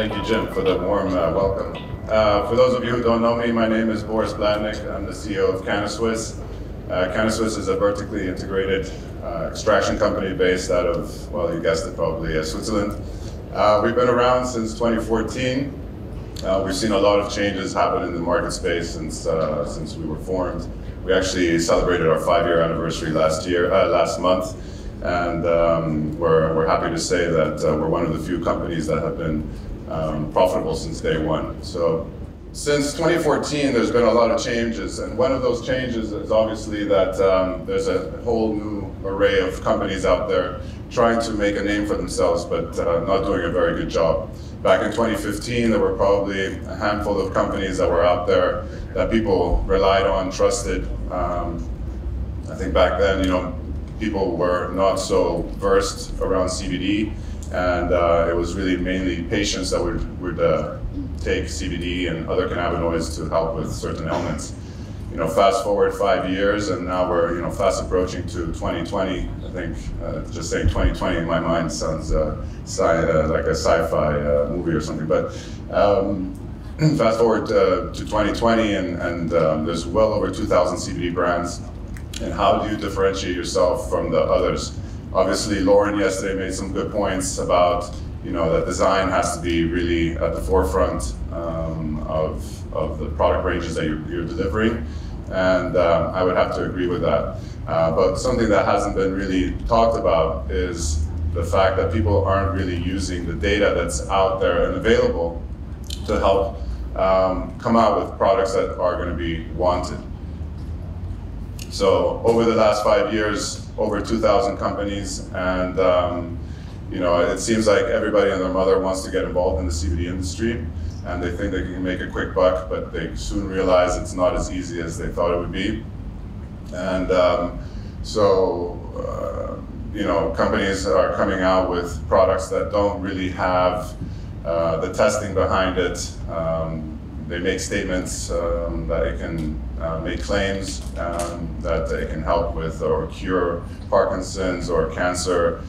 Thank you, Jim, for the warm welcome. For those of you who don't know me, my name is Boris Blatnik. I'm the CEO of KannaSwiss. KannaSwiss is a vertically integrated extraction company based out of, well, you guessed it, probably Switzerland. We've been around since 2014. We've seen a lot of changes happen in the market space since we were formed. We actually celebrated our 5-year anniversary last month, and we're happy to say that we're one of the few companies that have been profitable since day one. So since 2014, there's been a lot of changes, and one of those changes is obviously that there's a whole new array of companies out there trying to make a name for themselves, but not doing a very good job. Back in 2015, there were probably a handful of companies that were out there that people relied on, trusted. I think back then, people were not so versed around CBD, and it was really mainly patients that would take CBD and other cannabinoids to help with certain ailments. Fast forward 5 years, and now we're fast approaching to 2020. I think just saying 2020 in my mind sounds like a sci-fi movie or something. But fast forward to 2020, and there's well over 2,000 CBD brands. And how do you differentiate yourself from the others? Obviously, Lauren yesterday made some good points about that design has to be really at the forefront of the product ranges that you're delivering, and I would have to agree with that. But something that hasn't been really talked about is the fact that people aren't really using the data that's out there and available to help come out with products that are going to be wanted. So over the last 5 years, over 2,000 companies, and it seems like everybody and their mother wants to get involved in the CBD industry, and they think they can make a quick buck, but they soon realize it's not as easy as they thought it would be. And companies are coming out with products that don't really have the testing behind it. They make statements that it can make claims that it can help with or cure Parkinson's or cancer.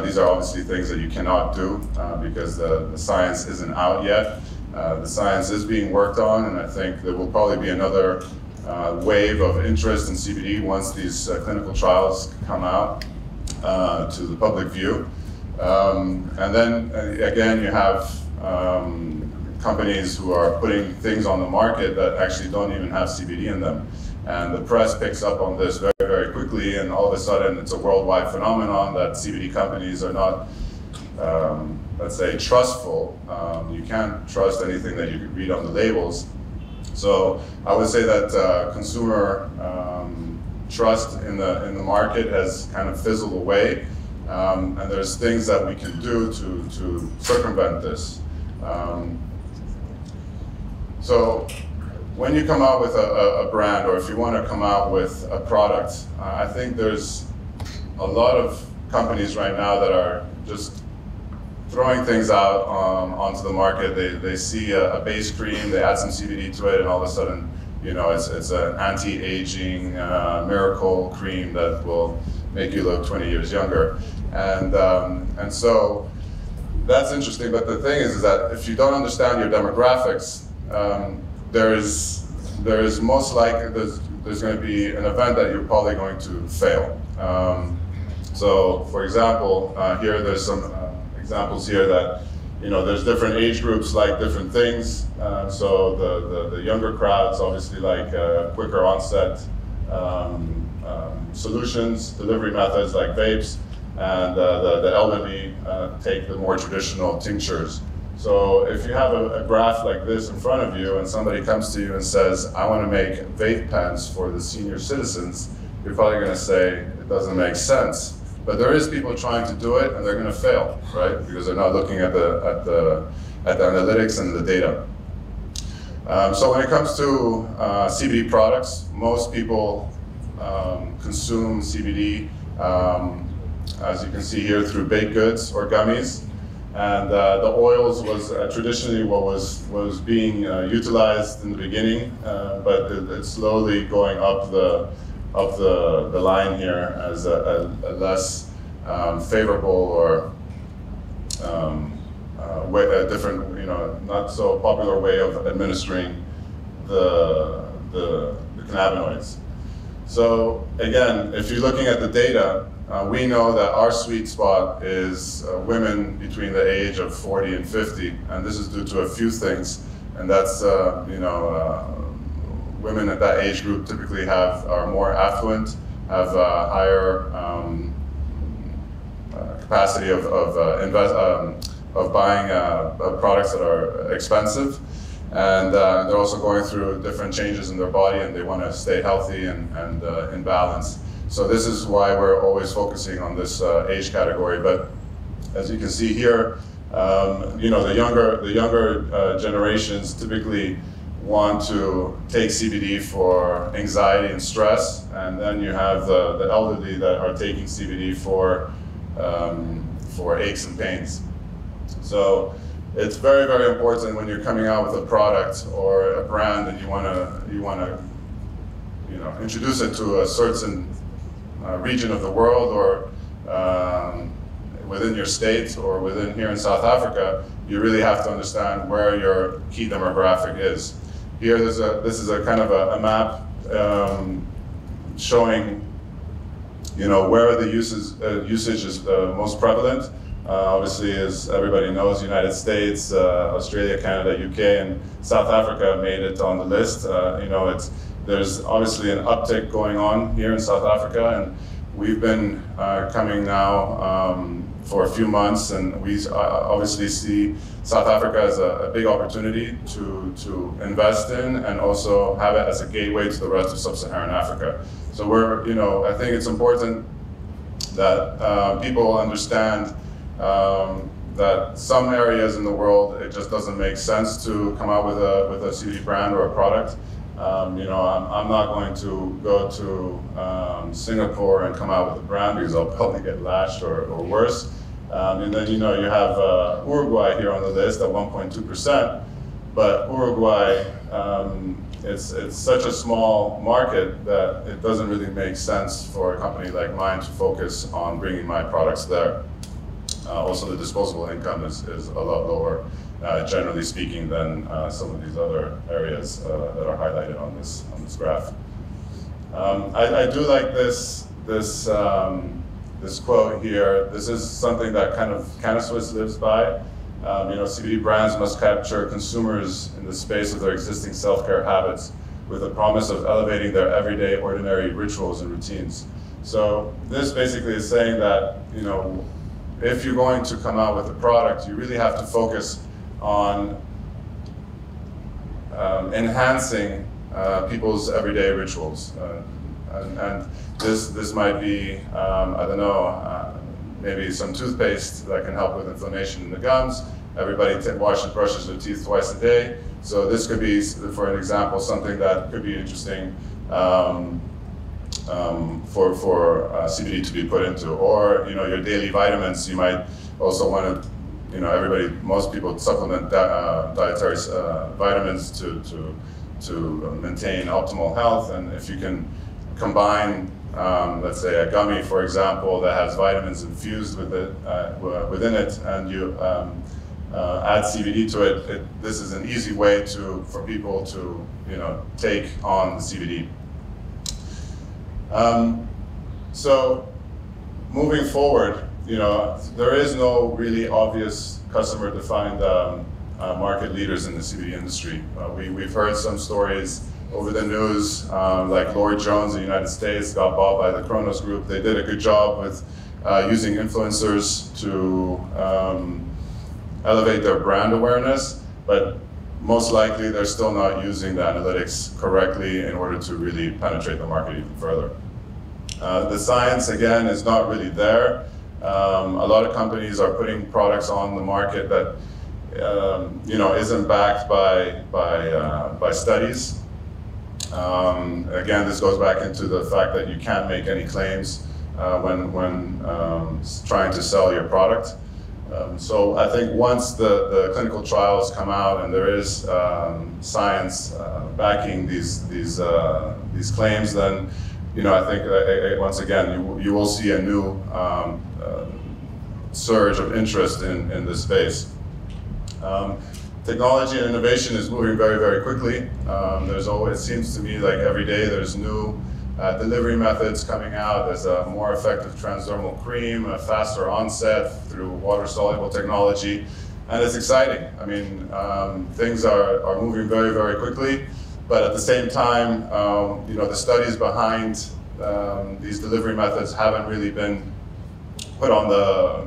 These are obviously things that you cannot do because the science isn't out yet. The science is being worked on, and I think there will probably be another wave of interest in CBD once these clinical trials come out to the public view. And then again, you have companies who are putting things on the market that actually don't even have CBD in them. And the press picks up on this very, very quickly, and all of a sudden it's a worldwide phenomenon that CBD companies are not, let's say, trustful. You can't trust anything that you can read on the labels. So I would say that consumer trust in the market has kind of fizzled away, and there's things that we can do to circumvent this. So when you come out with a brand, or if you want to come out with a product, I think there's a lot of companies right now that are just throwing things out onto the market. They see a base cream, they add some CBD to it, and all of a sudden, it's an anti-aging miracle cream that will make you look 20 years younger. And so that's interesting, but the thing is that if you don't understand your demographics, there's most likely there's going to be an event that you're probably going to fail. So, for example, here there's some examples here that there's different age groups like different things. So the younger crowds obviously like quicker onset solutions, delivery methods like vapes, and the elderly take the more traditional tinctures. So if you have a graph like this in front of you and somebody comes to you and says, I want to make vape pens for the senior citizens, you're probably going to say, it doesn't make sense. But there is people trying to do it, and they're going to fail, right? Because they're not looking at the analytics and the data. So when it comes to CBD products, most people consume CBD, as you can see here, through baked goods or gummies. And the oils was traditionally what was being utilized in the beginning, but it's slowly going up the line here as a less favorable or a different, not so popular way of administering the cannabinoids. So again, if you're looking at the data, we know that our sweet spot is women between the age of 40 and 50, and this is due to a few things, and that's women at that age group typically are more affluent, have higher capacity of buying products that are expensive, and they're also going through different changes in their body, and they want to stay healthy and in balance. So this is why we're always focusing on this age category. But as you can see here, the younger generations typically want to take CBD for anxiety and stress, and then you have the elderly that are taking CBD for aches and pains. So it's very, very important when you're coming out with a product or a brand and you want to introduce it to a certain region of the world, or within your state, or within here in South Africa, you really have to understand where your key demographic is. Here, this is a kind of a map showing, where the usage is most prevalent. Obviously, as everybody knows, United States, Australia, Canada, UK, and South Africa made it on the list. There's obviously an uptick going on here in South Africa, and we've been coming now for a few months, and we obviously see South Africa as a big opportunity to invest in, and also have it as a gateway to the rest of sub-Saharan Africa. So I think it's important that people understand that some areas in the world, it just doesn't make sense to come out with a CBD brand or a product. I'm not going to go to Singapore and come out with a brand, because I'll probably get lashed or worse. And then you have Uruguay here on the list at 1.2%, but Uruguay, it's such a small market that it doesn't really make sense for a company like mine to focus on bringing my products there. Also, the disposable income is a lot lower, generally speaking, than some of these other areas that are highlighted on this graph. I do like this quote here. This is something that KannaSwiss lives by. CBD brands must capture consumers in the space of their existing self-care habits, with the promise of elevating their everyday, ordinary rituals and routines. So this basically is saying that, if you're going to come out with a product, you really have to focus on enhancing people's everyday rituals. And this might be, I don't know, maybe some toothpaste that can help with inflammation in the gums. Everybody brushes their teeth twice a day. So this could be, for an example, something that could be interesting for CBD to be put into. Or your daily vitamins, you might also want to, most people supplement dietary vitamins to maintain optimal health. And if you can combine, let's say, a gummy, for example, that has vitamins infused within it, and you add CBD to it, this is an easy way for people to take on the CBD. So moving forward, there is no really obvious customer-defined market leaders in the CBD industry. We've heard some stories over the news, like Lord Jones in the United States got bought by the Kronos Group. They did a good job with using influencers to elevate their brand awareness, but most likely they're still not using the analytics correctly in order to really penetrate the market even further. The science, again, is not really there. A lot of companies are putting products on the market that isn't backed by studies. Again, this goes back into the fact that you can't make any claims when trying to sell your product. So I think once the clinical trials come out and there is science backing these claims, then I think once again you will see a new surge of interest in this space. Technology and innovation is moving very, very quickly. It seems to me like every day there's new delivery methods coming out. There's a more effective transdermal cream, a faster onset through water-soluble technology, and it's exciting. I mean, things are moving very, very quickly, but at the same time, the studies behind these delivery methods haven't really been put on the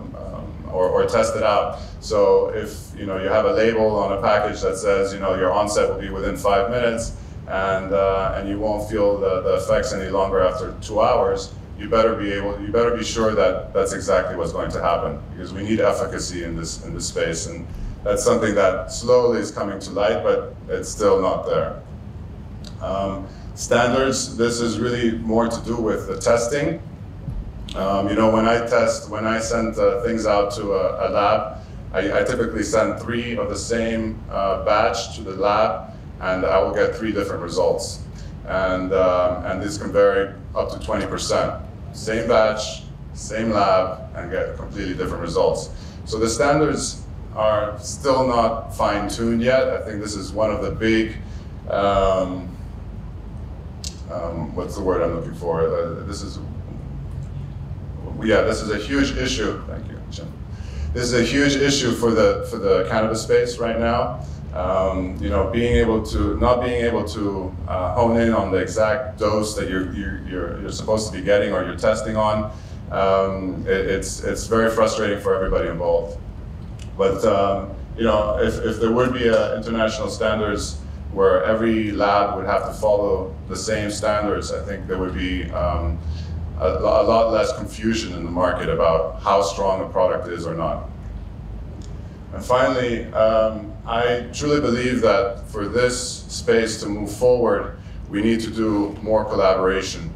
or tested out. So if you have a label on a package that says your onset will be within 5 minutes, and you won't feel the effects any longer after 2 hours, you better be sure that that's exactly what's going to happen, because we need efficacy in this space, and that's something that slowly is coming to light, but it's still not there. Standards. This is really more to do with the testing. When I send things out to a lab, I typically send 3 of the same batch to the lab, and I will get 3 different results. And this can vary up to 20%. Same batch, same lab, and get completely different results. So the standards are still not fine-tuned yet. I think this is one of the big, what's the word I'm looking for? This is a huge issue. Thank you, Jim. This is a huge issue for the cannabis space right now. Not being able to hone in on the exact dose that you're supposed to be getting or you're testing on. It's very frustrating for everybody involved. But if there would be international standards where every lab would have to follow the same standards, I think there would be a lot less confusion in the market about how strong a product is or not. And finally, I truly believe that for this space to move forward, we need to do more collaboration.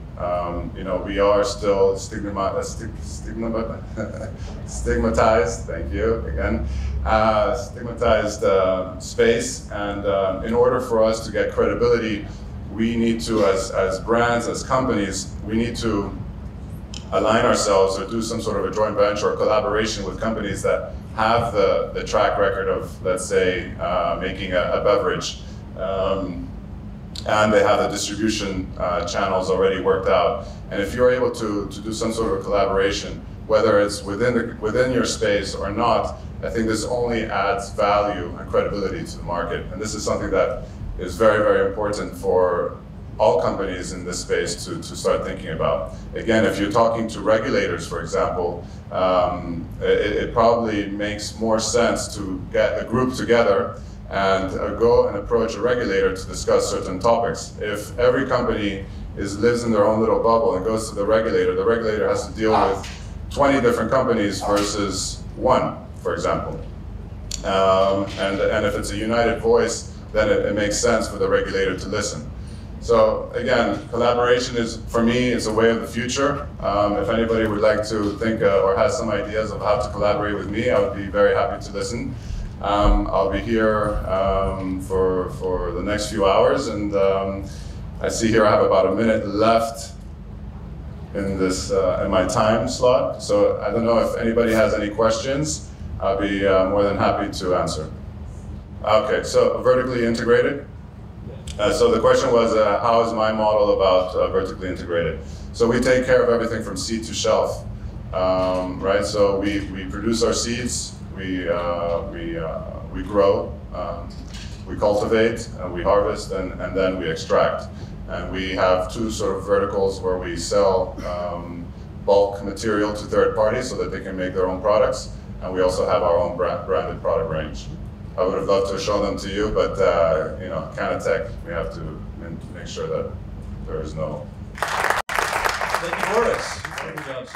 We are still stigmatized, thank you again, stigmatized space, and in order for us to get credibility, we need to, as brands, as companies, we need to align ourselves or do some sort of a joint venture or collaboration with companies that have the track record of, let's say, making a beverage, and they have the distribution channels already worked out. And if you're able to do some sort of collaboration, whether it's within your space or not, I think this only adds value and credibility to the market. And this is something that is very, very important for all companies in this space to start thinking about. Again, if you're talking to regulators, for example, it probably makes more sense to get a group together and go and approach a regulator to discuss certain topics. If every company lives in their own little bubble and goes to the regulator has to deal with 20 different companies versus 1, for example. And if it's a united voice, then it makes sense for the regulator to listen. So again, collaboration is, for me, it's a way of the future. If anybody would like to think or has some ideas of how to collaborate with me, I would be very happy to listen. I'll be here for the next few hours, and I see here I have about a minute left in this in my time slot. So I don't know if anybody has any questions. I'll be more than happy to answer. Okay, so vertically integrated. So the question was, how is my model about vertically integrated? So we take care of everything from seed to shelf, right? So we produce our seeds, we grow, we cultivate, we harvest, and then we extract. And we have 2 sort of verticals where we sell bulk material to third parties so that they can make their own products, and we also have our own branded product range. I would have loved to show them to you, but CannaTech, we have to make sure that there is no. Thank you, Boris. Thank you, John.